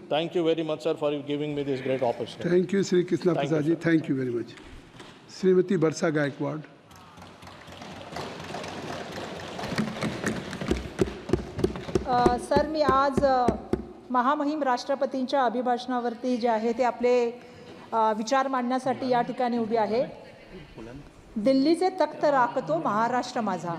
Thank you very much, sir, for giving me this great opportunity. Thank you, Sri Krishna Prasad ji. Thank you very much. Srimati Barsa Gaikwad. Sir, मी आज महामहिम राष्ट्रपतींच्या अभिभाषणावरती जे आहे ते आपले विचार मांडण्यासाठी या ठिकाणी उभी आहे. दिल्लीचे तख्त राखतो महाराष्ट्र माझा.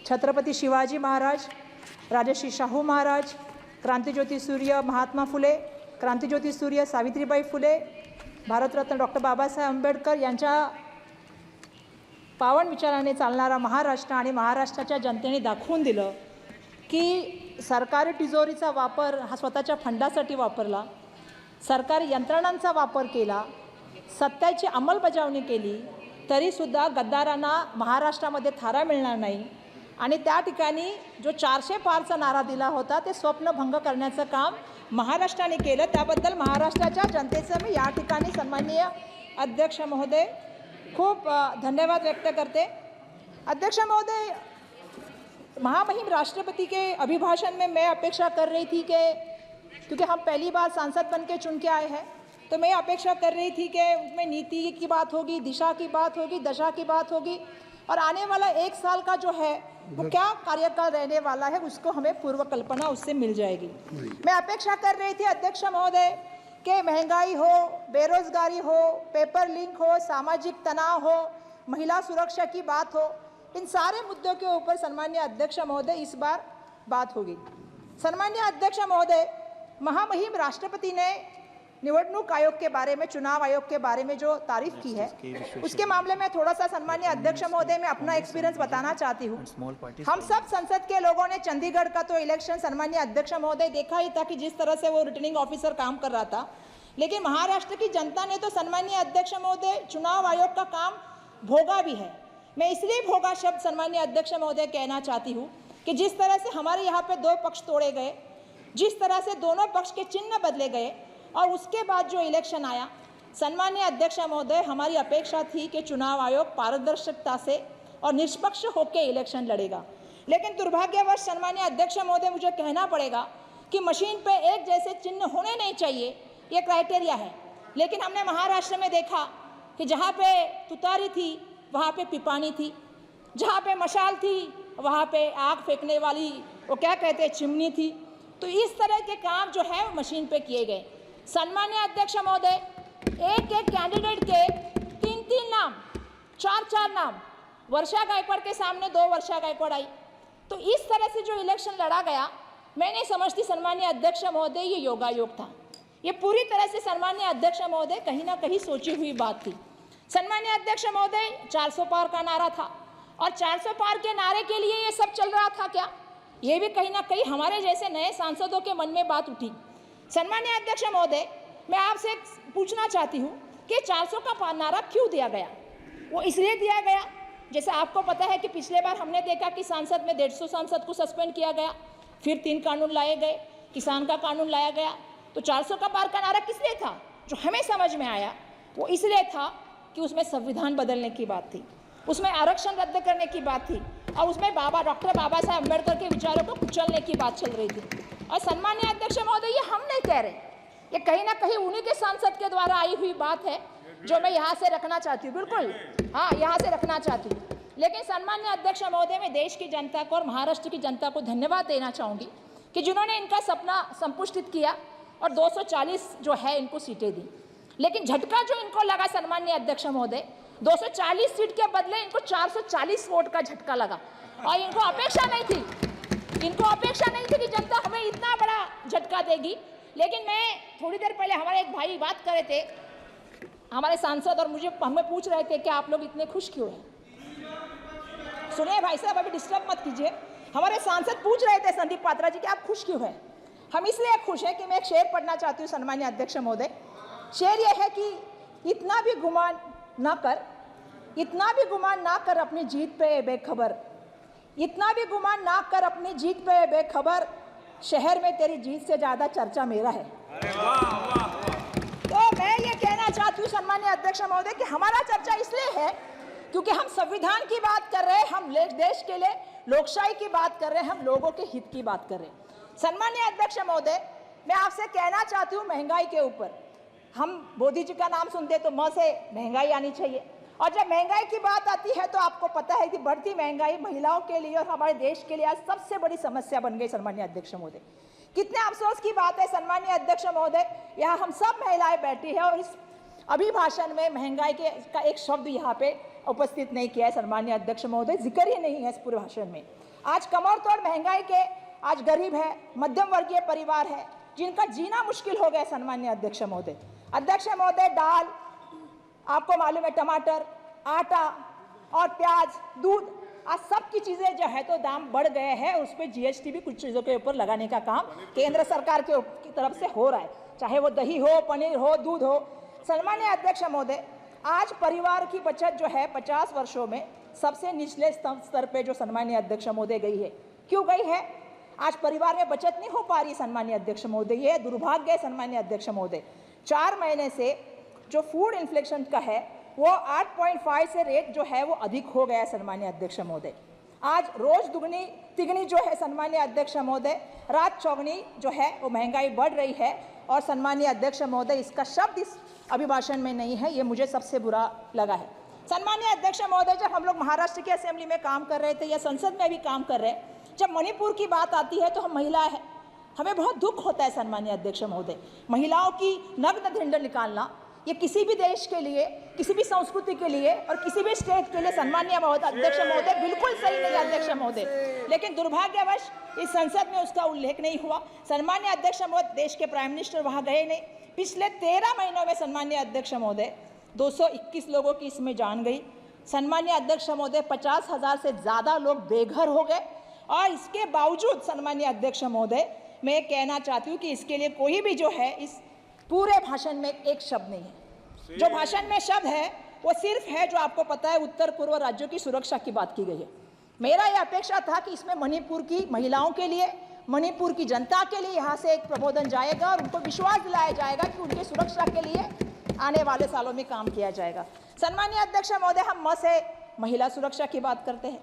छत्रपती शिवाजी महाराज, राजर्षी शाहू महाराज, क्रांतिज्योती सूर्य महात्मा फुले, क्रांतिज्योती सूर्य सावित्रीबाई फुले, भारतरत्न डॉक्टर बाबासाहेब आंबेडकर यांच्या पावन विचाराने चालणारा महाराष्ट्र आणि महाराष्ट्राच्या जनतेने दाखवून दिलं की सरकारी तिजोरीचा वापर हा स्वतःच्या फंडासाठी वापरला, सरकारी यंत्रणांचा वापर केला, सत्याची अंमलबजावणी केली, तरीसुद्धा गद्दारांना महाराष्ट्रामध्ये थारा मिळणार नाही. आणि त्या ठिकाणी जो 400 पारचा नारा दिला होता ते स्वप्नभंग करण्याचं काम महाराष्ट्राने केलं. त्याबद्दल महाराष्ट्राच्या जनतेचं मी या ठिकाणी सन्माननीय अध्यक्ष महोदय खूप धन्यवाद व्यक्त करते. अध्यक्ष महोदय, महामहिम राष्ट्रपति के अभिभाषण में मैं अपेक्षा कर रही थी कि क्योंकि हम पहली बार सांसद बन के चुन के आए हैं, तो मैं अपेक्षा कर रही थी कि उसमें नीति की बात होगी, दिशा की बात होगी, दशा की बात होगी और आने वाला 1 साल का जो है वो क्या कार्यकाल रहने वाला है उसको हमें पूर्व कल्पना उससे मिल जाएगी. मैं अपेक्षा कर रही थी अध्यक्ष महोदय कि महंगाई हो, बेरोजगारी हो, पेपर लिंक हो, सामाजिक तनाव हो, महिला सुरक्षा की बात हो, इन सारे मुद्दों के ऊपर सन्माननीय अध्यक्ष महोदय इस बार बात होगी. सन्माननीय अध्यक्ष महोदय, महामहिम राष्ट्रपति ने निवडणूक आयोग के बारे में, चुनाव आयोग के बारे में जो तारीफ की है उसके मामले में थोड़ा सा सन्माननीय अध्यक्ष महोदय मैं अपना एक्सपीरियंस बताना चाहती हूँ. हम सब संसद के लोगों ने चंडीगढ़ का तो इलेक्शन सन्माननीय अध्यक्ष महोदय देखा ही था कि जिस तरह से वो रिटर्निंग ऑफिसर काम कर रहा था, लेकिन महाराष्ट्र की जनता ने तो सन्माननीय अध्यक्ष महोदय चुनाव आयोग का काम भोगा भी है. मैं इसलिए भोगा शब्द सन्माननीय अध्यक्ष महोदय कहना चाहती हूँ कि जिस तरह से हमारे यहाँ पे 2 पक्ष तोड़े गए, जिस तरह से दोनों पक्ष के चिन्ह बदले गए और उसके बाद जो इलेक्शन आया, सन्माननीय अध्यक्ष महोदय हमारी अपेक्षा थी कि चुनाव आयोग पारदर्शिता से और निष्पक्ष होकर इलेक्शन लड़ेगा. लेकिन दुर्भाग्यवश सन्माननीय अध्यक्ष महोदय मुझे कहना पड़ेगा कि मशीन पे एक जैसे चिन्ह होने नहीं चाहिए, ये क्राइटेरिया है. लेकिन हमने महाराष्ट्र में देखा कि जहाँ पे तुतारी थी वहाँ पे पिपानी थी, जहाँ पे मशाल थी वहाँ पे आग फेंकने वाली वो क्या कहते हैं चिमनी थी. तो इस तरह के काम जो है मशीन पे किए गए. सन्माननीय अध्यक्ष महोदय, एक कैंडिडेट के 3 नाम, 4 नाम, वर्षा गायकवाड़ के सामने 2 वर्षा गायकवाड़ आई. तो इस तरह से जो इलेक्शन लड़ा गया, मैं नहीं समझती सन्माननीय अध्यक्ष महोदय ये योगायोग था. ये पूरी तरह से सन्माननीय अध्यक्ष महोदय कहीं ना कहीं सोची हुई बात थी. सन्माननीय अध्यक्ष महोदय, 400 पार का नारा था और 400 पार के नारे के लिए ये सब चल रहा था क्या? ये भी कहीं ना कहीं हमारे जैसे नए सांसदों के मन में बात उठी. सन्माननीय अध्यक्ष महोदय, मैं आपसे पूछना चाहती हूँ कि 400 का नारा क्यों दिया गया? वो इसलिए दिया गया, जैसे आपको पता है कि पिछले बार हमने देखा कि सांसद में 150 सांसद को सस्पेंड किया गया, फिर 3 कानून लाए गए, किसान का कानून लाया गया. तो 400 का पार का नारा किस लिए था? जो हमें समझ में आया वो इसलिए था कि उसमें संविधान बदलने की बात थी, उसमें आरक्षण रद्द करने की बात थी और उसमें डॉक्टर बाबा साहेब अम्बेडकर के विचारों को कुचलने की बात चल रही थी. और सन्माननीय अध्यक्ष महोदय, ये हम नहीं कह रहे, ये कहीं ना कहीं उन्हीं के सांसद के द्वारा आई हुई बात है जो मैं यहाँ से रखना चाहती हूँ. बिल्कुल, हाँ, यहाँ से रखना चाहती हूँ. लेकिन सन्माननीय अध्यक्ष महोदय, मैं देश की जनता को और महाराष्ट्र की जनता को धन्यवाद देना चाहूँगी कि जिन्होंने इनका सपना संपुष्टित किया और 240 जो है इनको सीटें दी. लेकिन झटका जो इनको लगा सन्माननीय अध्यक्ष महोदय, 240 सीट के बदले इनको 440 वोट का झटका लगा. और इनको अपेक्षा नहीं थी कि जनता हमें इतना बड़ा झटका देगी. लेकिन मैं थोड़ी देर पहले हमारे एक भाई बात कर रहे थे, हमारे सांसद, और हमें पूछ रहे थे कि आप लोग इतने खुश क्यों हैं. सुनिए भाई साहब, अभी डिस्टर्ब मत कीजिए. हमारे सांसद पूछ रहे थे संदीप पात्रा जी कि आप खुश क्यों हैं. हम इसलिए खुश हैं कि मैं एक शेर पढ़ना चाहती हूँ सन्माननीय अध्यक्ष महोदय. शेर यह है कि इतना भी गुमान ना कर अपनी जीत पे बेखबर, इतना भी गुमान ना कर अपनी जीत पे बेखबर, शहर में तेरी जीत से ज़्यादा चर्चा मेरा है. तो मैं ये कहना चाहती हूँ सन्माननीय अध्यक्ष महोदय कि हमारा चर्चा इसलिए है क्योंकि हम संविधान की बात कर रहे हैं, हम देश के लिए लोकशाही की बात कर रहे हैं, हम लोगों के हित की बात कर रहे हैं. सन्माननीय अध्यक्ष महोदय, मैं आपसे कहना चाहती हूँ महंगाई के ऊपर, हम मोदी जी का नाम सुनते तो म से महंगाई आनी चाहिए, और जब महंगाई की बात आती है तो आपको पता है कि बढ़ती महंगाई महिलाओं के लिए और हमारे देश के लिए आज सबसे बड़ी समस्या बन गई। सम्मानीय अध्यक्ष महोदय, कितने अफसोस की बात है सम्मानीय अध्यक्ष महोदय, यहाँ हम सब महिलाएं बैठी हैं और इस अभिभाषण में महंगाई का एक शब्द यहाँ पे उपस्थित नहीं किया है। सम्मानीय अध्यक्ष महोदय, जिक्र ही नहीं है इस पूरे भाषण में। आज कमर तोड़ महंगाई के आज गरीब है, मध्यम वर्गीय परिवार है जिनका जीना मुश्किल हो गया। सम्मानीय अध्यक्ष महोदय, दाल, आपको मालूम है टमाटर, आटा और प्याज, दूध, आज सब की चीजें जो है तो दाम बढ़ गए हैं। उस पर जीएसटी भी कुछ चीजों के ऊपर लगाने का काम केंद्र सरकार की तरफ से हो रहा है, चाहे वो दही हो, पनीर हो, दूध हो। सम्मानीय अध्यक्ष महोदय, आज परिवार की बचत जो है 50 वर्षों में सबसे निचले स्तर पे जो सम्मानीय अध्यक्ष महोदय गई है। क्यों गई है? आज परिवार में बचत नहीं हो पा रही सम्मानीय अध्यक्ष महोदय, ये दुर्भाग्य है सम्मानीय अध्यक्ष महोदय। 4 महीने से जो फूड इन्फ्लेशन का है वो 8.5 से रेट जो है वो अधिक हो गया है सम्मानीय अध्यक्ष महोदय। आज रोज दुगनी तिगनी जो है सम्मानीय अध्यक्ष महोदय, रात चौगनी जो है वो महंगाई बढ़ रही है। और सम्मानीय अध्यक्ष महोदय, इसका शब्द इस अभिभाषण में नहीं है, ये मुझे सबसे बुरा लगा है। सम्मानीय अध्यक्ष महोदय, जब हम लोग महाराष्ट्र की असेंबली में काम कर रहे थे या संसद में भी काम कर रहे हैं, जब मणिपुर की बात आती है तो हम महिलाएं हैं, हमें बहुत दुख होता है सम्मानीय अध्यक्ष महोदय। महिलाओं की नग्न ढिंड निकालना ये किसी भी देश के लिए, किसी भी संस्कृति के लिए और किसी भी स्टेट के लिए सम्मानीय अध्यक्ष महोदय बिल्कुल सही नहीं है अध्यक्ष महोदय। लेकिन दुर्भाग्यवश इस संसद में उसका उल्लेख नहीं हुआ। सम्मानीय अध्यक्ष महोदय, देश के प्राइम मिनिस्टर वहां गए नहीं। पिछले 13 महीनों में सम्मानीय अध्यक्ष महोदय 221 लोगों की इसमें जान गई। सम्मानीय अध्यक्ष महोदय, 50,000 से ज्यादा लोग बेघर हो गए। और इसके बावजूद सम्मानीय अध्यक्ष महोदय, मैं कहना चाहती हूँ कि इसके लिए कोई भी जो है इस पूरे भाषण में एक शब्द नहीं है। जो भाषण में शब्द है वो सिर्फ है जो आपको पता है उत्तर पूर्व राज्यों की सुरक्षा की बात की गई है। मेरा ये अपेक्षा था कि इसमें मणिपुर की महिलाओं के लिए, मणिपुर की जनता के लिए यहाँ से एक प्रबोधन जाएगा और उनको विश्वास दिलाया जाएगा कि उनकी सुरक्षा के लिए आने वाले सालों में काम किया जाएगा। सम्मानीय अध्यक्ष महोदय, हम से महिला सुरक्षा की बात करते हैं।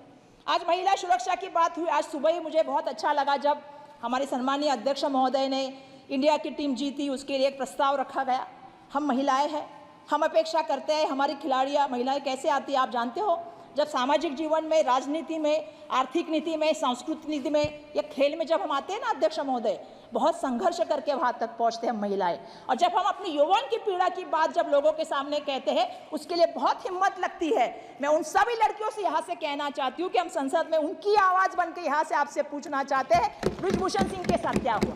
आज महिला सुरक्षा की बात हुई। आज सुबह ही मुझे बहुत अच्छा लगा जब हमारे सम्मानीय अध्यक्ष महोदय ने इंडिया की टीम जीती, उसके लिए एक प्रस्ताव रखा गया। हम महिलाएं हैं, हम अपेक्षा करते हैं हमारी खिलाड़ियां महिलाएं कैसे आती है आप जानते हो। जब सामाजिक जीवन में, राजनीति में, आर्थिक नीति में, सांस्कृतिक नीति में या खेल में जब हम आते हैं ना अध्यक्ष महोदय, बहुत संघर्ष करके वहां तक पहुंचते हैं हम महिलाएं। और जब हम अपनी यौवन की पीड़ा की बात जब लोगों के सामने कहते हैं, उसके लिए बहुत हिम्मत लगती है। मैं उन सभी लड़कियों से यहाँ से कहना चाहती हूँ कि हम संसद में उनकी आवाज बन के यहाँ से आपसे पूछना चाहते हैं, ब्रिजभूषण सिंह के साथ क्या हुआ?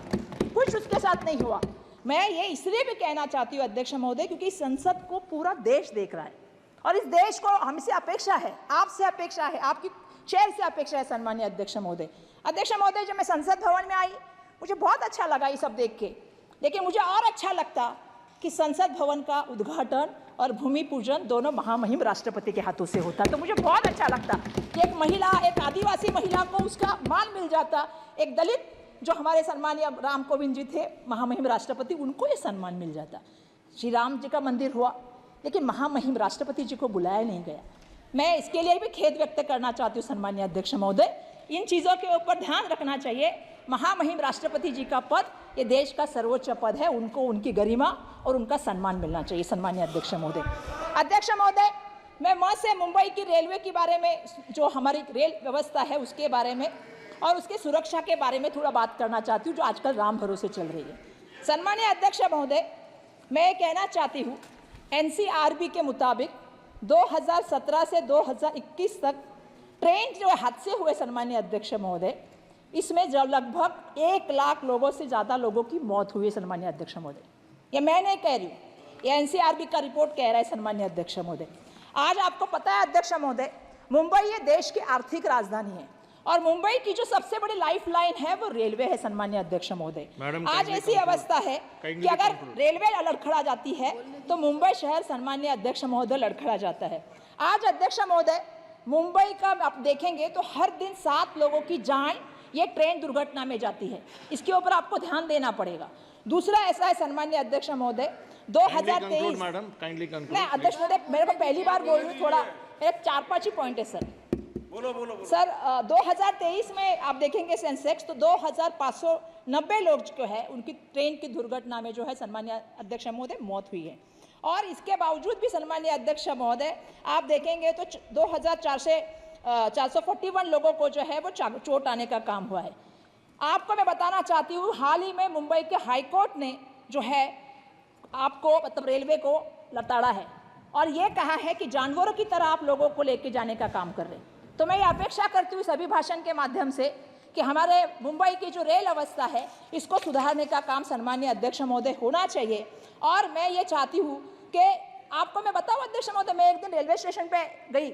कुछ उसके साथ नहीं हुआ। मैं ये इसलिए भी कहना चाहती हूँ अध्यक्ष महोदय, क्योंकि संसद को पूरा देश देख रहा है और इस देश को हमसे अपेक्षा है, आपसे अपेक्षा है, आपकी चेयर से अपेक्षा है सम्मानीय अध्यक्ष महोदय। अध्यक्ष महोदय, जब मैं संसद भवन में आई मुझे बहुत अच्छा लगा ये सब देख के, लेकिन मुझे और अच्छा लगता कि संसद भवन का उद्घाटन और भूमि पूजन दोनों महामहिम राष्ट्रपति के हाथों से होता। तो मुझे बहुत अच्छा लगता कि एक महिला, एक आदिवासी महिला को उसका मान मिल जाता, एक दलित जो हमारे सम्मानीय राम कोविंद जी थे महामहिम राष्ट्रपति, उनको ये सम्मान मिल जाता। श्री राम जी का मंदिर हुआ लेकिन महामहिम राष्ट्रपति जी को बुलाया नहीं गया। मैं इसके लिए भी खेद व्यक्त करना चाहती हूँ सम्मानीय अध्यक्ष महोदय। इन चीज़ों के ऊपर ध्यान रखना चाहिए। महामहिम राष्ट्रपति जी का पद ये देश का सर्वोच्च पद है, उनको उनकी गरिमा और उनका सम्मान मिलना चाहिए सम्मानीय अध्यक्ष महोदय। अध्यक्ष महोदय, मैं से मुंबई की रेलवे के बारे में, जो हमारी रेल व्यवस्था है उसके बारे में और उसके सुरक्षा के बारे में थोड़ा बात करना चाहती हूँ, जो आजकल राम भरोसे चल रही है। सम्मानीय अध्यक्ष महोदय, मैं कहना चाहती हूँ एनसीआरबी के मुताबिक 2017 से 2021 तक ट्रेन जो हादसे हुए सम्मानीय अध्यक्ष महोदय, इसमें जो लगभग 1 लाख लोगों से ज़्यादा लोगों की मौत हुई है सम्मानीय अध्यक्ष महोदय। ये मैं नहीं कह रही हूँ, ये एनसीआरबी का रिपोर्ट कह रहा है सम्मानीय अध्यक्ष महोदय। आज आपको पता है अध्यक्ष महोदय, मुंबई ये देश की आर्थिक राजधानी है और मुंबई की जो सबसे बड़ी लाइफलाइन है वो रेलवे है सम्मानीय अध्यक्ष महोदय। आज ऐसी अवस्था है कि अगर रेलवे लड़खड़ा जाती है तो मुंबई शहर सम्मानीय अध्यक्ष महोदय लड़खड़ा जाता है। आज अध्यक्ष महोदय, मुंबई का आप देखेंगे तो हर दिन 7 लोगों की जान ये ट्रेन दुर्घटना में जाती है। इसके ऊपर आपको ध्यान देना पड़ेगा। दूसरा ऐसा है सम्मानीय अध्यक्ष महोदय, 2023 मैं अध्यक्ष महोदय, मेरे को पहली बार बोल रही हूँ, थोड़ा मेरे 4-5 ही पॉइंट है सर। सर 2023 में आप देखेंगे सेंसेक्स तो 2590 लोग जो है उनकी ट्रेन की दुर्घटना में जो है सन्मान्य अध्यक्ष महोदय मौत हुई है। और इसके बावजूद भी सन्मान्य अध्यक्ष महोदय आप देखेंगे तो 441 लोगों को जो है वो चोट आने का काम हुआ है। आपको मैं बताना चाहती हूँ, हाल ही में मुंबई के हाई कोर्ट ने जो है आपको मतलब रेलवे को लताड़ा है और ये कहा है कि जानवरों की तरह आप लोगों को लेके जाने का काम कर रहे हैं। तो मैं ये अपेक्षा करती हूँ इस अभिभाषण के माध्यम से कि हमारे मुंबई की जो रेल अवस्था है इसको सुधारने का काम सन्मान्य अध्यक्ष महोदय होना चाहिए। और मैं ये चाहती हूँ कि आपको मैं बताऊँ अध्यक्ष महोदय, मैं एक दिन रेलवे स्टेशन पे गई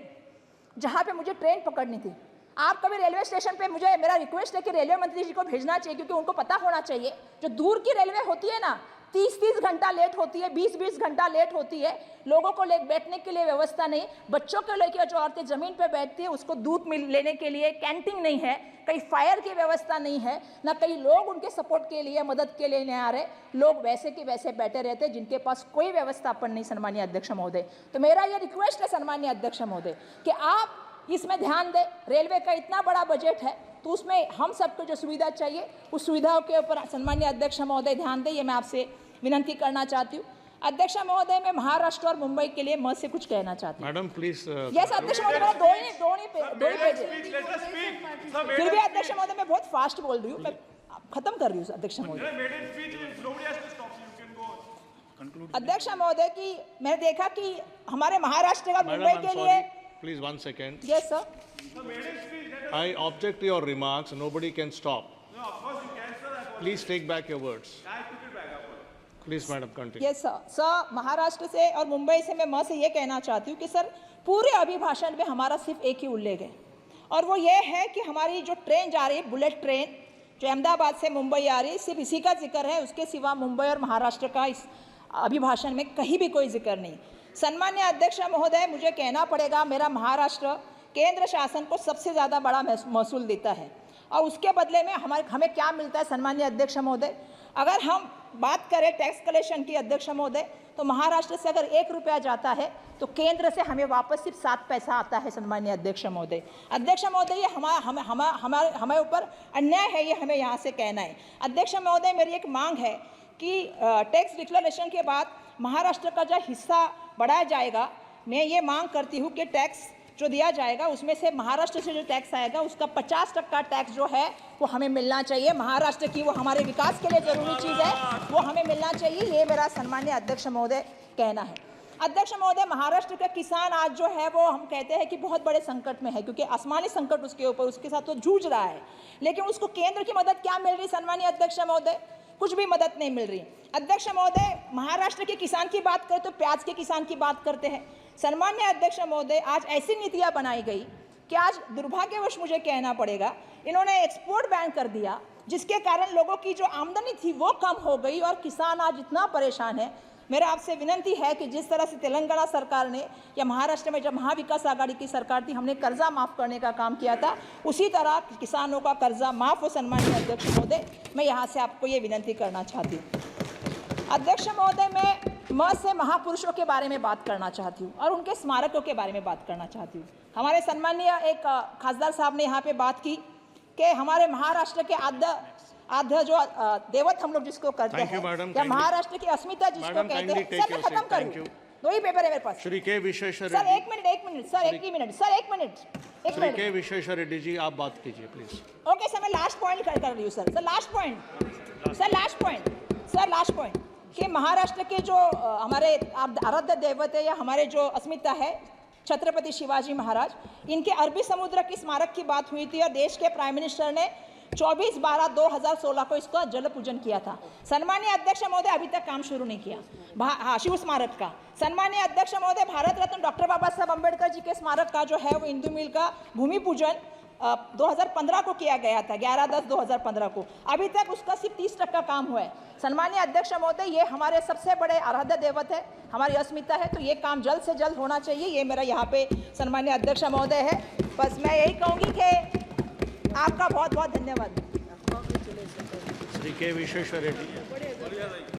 जहाँ पे मुझे ट्रेन पकड़नी थी। आप कभी रेलवे स्टेशन पे मुझे मेरा रिक्वेस्ट है कि रेलवे मंत्री जी को भेजना चाहिए, क्योंकि उनको पता होना चाहिए जो दूर की रेलवे होती है ना 30-30 घंटा लेट होती है, 20-20 घंटा लेट होती है, लोगों को बैठने के लिए व्यवस्था नहीं, बच्चों को लेकर जो औरतें ज़मीन पे बैठती है उसको दूध लेने के लिए कैंटीन नहीं है, कहीं फायर की व्यवस्था नहीं है, ना कई लोग उनके सपोर्ट के लिए मदद के लिए नहीं आ रहे, लोग वैसे के वैसे बैठे रहते हैं जिनके पास कोई व्यवस्थापन नहीं सन्मान्य अध्यक्ष महोदय। तो मेरा ये रिक्वेस्ट है सन्मान्य अध्यक्ष महोदय कि आप इसमें ध्यान दें। रेलवे का इतना बड़ा बजट है तो उसमें हम सबको जो सुविधा चाहिए उस सुविधाओं के ऊपर सन्मान्य अध्यक्ष महोदय ध्यान दें, ये मैं आपसे विनती करना चाहती हूँ। अध्यक्ष महोदय, मैं महाराष्ट्र और मुंबई के लिए से कुछ कहना चाहती हूँ। Madam please. यस अध्यक्ष महोदय, मेरा दो ही पेज है। फिर भी अध्यक्ष महोदय मैं बहुत फास्ट बोल रही हूँ, मैं खत्म कर रही हूँ अध्यक्ष महोदय। अध्यक्ष महोदय की मैंने देखा कि हमारे महाराष्ट्र और मुंबई के लिए। Please 1 second. Yes sir. I object to your remarks. Nobody can stop. Please take back your words. Please madam continue. Yes sir. Sir Maharashtra से और मुंबई से मैं से ये कहना चाहती हूँ कि सर पूरे अभिभाषण में हमारा सिर्फ एक ही उल्लेख है और वो ये है कि हमारी जो ट्रेन जा रही है बुलेट ट्रेन जो अहमदाबाद से मुंबई आ रही है, सिर्फ इसी का जिक्र है, उसके सिवा मुंबई और महाराष्ट्र का इस अभिभाषण में कहीं भी कोई जिक्र नहीं। सन्मान्य अध्यक्ष महोदय, मुझे कहना पड़ेगा मेरा महाराष्ट्र केंद्र शासन को सबसे ज़्यादा बड़ा महसूल देता है और उसके बदले में हमें क्या मिलता है सन्मान्य अध्यक्ष महोदय। अगर हम बात करें टैक्स कलेक्शन की अध्यक्ष महोदय, तो महाराष्ट्र से अगर 1 रुपया जाता है तो केंद्र से हमें वापस सिर्फ 7 पैसा आता है सन्मान्य अध्यक्ष महोदय। अध्यक्ष महोदय, ये हमारे ऊपर अन्याय है, ये हमें यहाँ से कहना है। अध्यक्ष महोदय, मेरी एक मांग है कि टैक्स डिक्लेरेशन के बाद महाराष्ट्र का जो हिस्सा बढ़ाया जाएगा, मैं ये मांग करती हूँ कि टैक्स जो दिया जाएगा उसमें से महाराष्ट्र से जो टैक्स आएगा उसका 50% टैक्स जो है वो हमें मिलना चाहिए। महाराष्ट्र की वो हमारे विकास के लिए ज़रूरी चीज़ है, वो हमें मिलना चाहिए, ये मेरा सन्मान्य अध्यक्ष महोदय कहना है। अध्यक्ष महोदय, महाराष्ट्र का किसान आज जो है वो हम कहते हैं कि बहुत बड़े संकट में है, क्योंकि आसमानी संकट उसके साथ वो जूझ रहा है, लेकिन उसको केंद्र की मदद क्या मिल रही सन्मान्य अध्यक्ष महोदय? कुछ भी मदद नहीं मिल रही। अध्यक्ष महोदय, महाराष्ट्र के किसान की बात करें तो प्याज के किसान की बात करते हैं। सन्मान्य अध्यक्ष महोदय, आज ऐसी नीतियां बनाई गई कि आज दुर्भाग्यवश मुझे कहना पड़ेगा इन्होंने एक्सपोर्ट बैन कर दिया, जिसके कारण लोगों की जो आमदनी थी वो कम हो गई और किसान आज इतना परेशान है। मेरा आपसे विनती है कि जिस तरह से तेलंगाना सरकार ने या महाराष्ट्र में जब महाविकास आघाड़ी की सरकार थी हमने कर्जा माफ़ करने का काम किया था, उसी तरह किसानों का कर्जा माफ़ हो सन्मान्य अध्यक्ष महोदय, मैं यहाँ से आपको ये विनती करना चाहती हूँ। अध्यक्ष महोदय, मैं से महापुरुषों के बारे में बात करना चाहती हूँ और उनके स्मारकों के बारे में बात करना चाहती हूँ। हमारे सन्माननीय एक खासदार साहब ने यहाँ पे बात की कि हमारे महाराष्ट्र के आद्य जो देवत हम लोग जिसको करते हैं या महाराष्ट्र की अस्मिता जिसको कहते हैं। सर मैं खत्म करूं, 2 ही पेपर है मेरे पास। श्री के विश्वेश्वर सर एक मिनट सर, एक मिनट के विश्वेश्वर रेड्डी जी आप बात कीजिए प्लीज। ओके सर, मैं लास्ट पॉइंट कर रही हूँ सर। लास्ट पॉइंट कि महाराष्ट्र के जो हमारे आराध्य देवत है या हमारे जो अस्मिता है छत्रपति शिवाजी महाराज, इनके अरबी समुद्र की स्मारक की बात हुई थी और देश के प्राइम मिनिस्टर ने 24/12/2016 को इसका जल पूजन किया था। सन्माननीय अध्यक्ष महोदय, अभी तक काम शुरू नहीं किया हाँ शिव स्मारक का। सन्माननीय अध्यक्ष महोदय, भारत रत्न डॉक्टर बाबा साहब अम्बेडकर जी के स्मारक का जो है वो इंदू मिल का भूमि पूजन 2015 को किया गया था, 11/10/2015 को। अभी तक उसका सिर्फ 30% काम हुआ है। सन्माननीय अध्यक्ष महोदय, ये हमारे सबसे बड़े आराध्य देवत है, हमारी अस्मिता है, तो ये काम जल्द से जल्द होना चाहिए। ये मेरा यहाँ पे सन्माननीय अध्यक्ष महोदय है। बस मैं यही कहूँगी कि आपका बहुत बहुत धन्यवाद। श्री के विश्वेश्वर रेड्डी।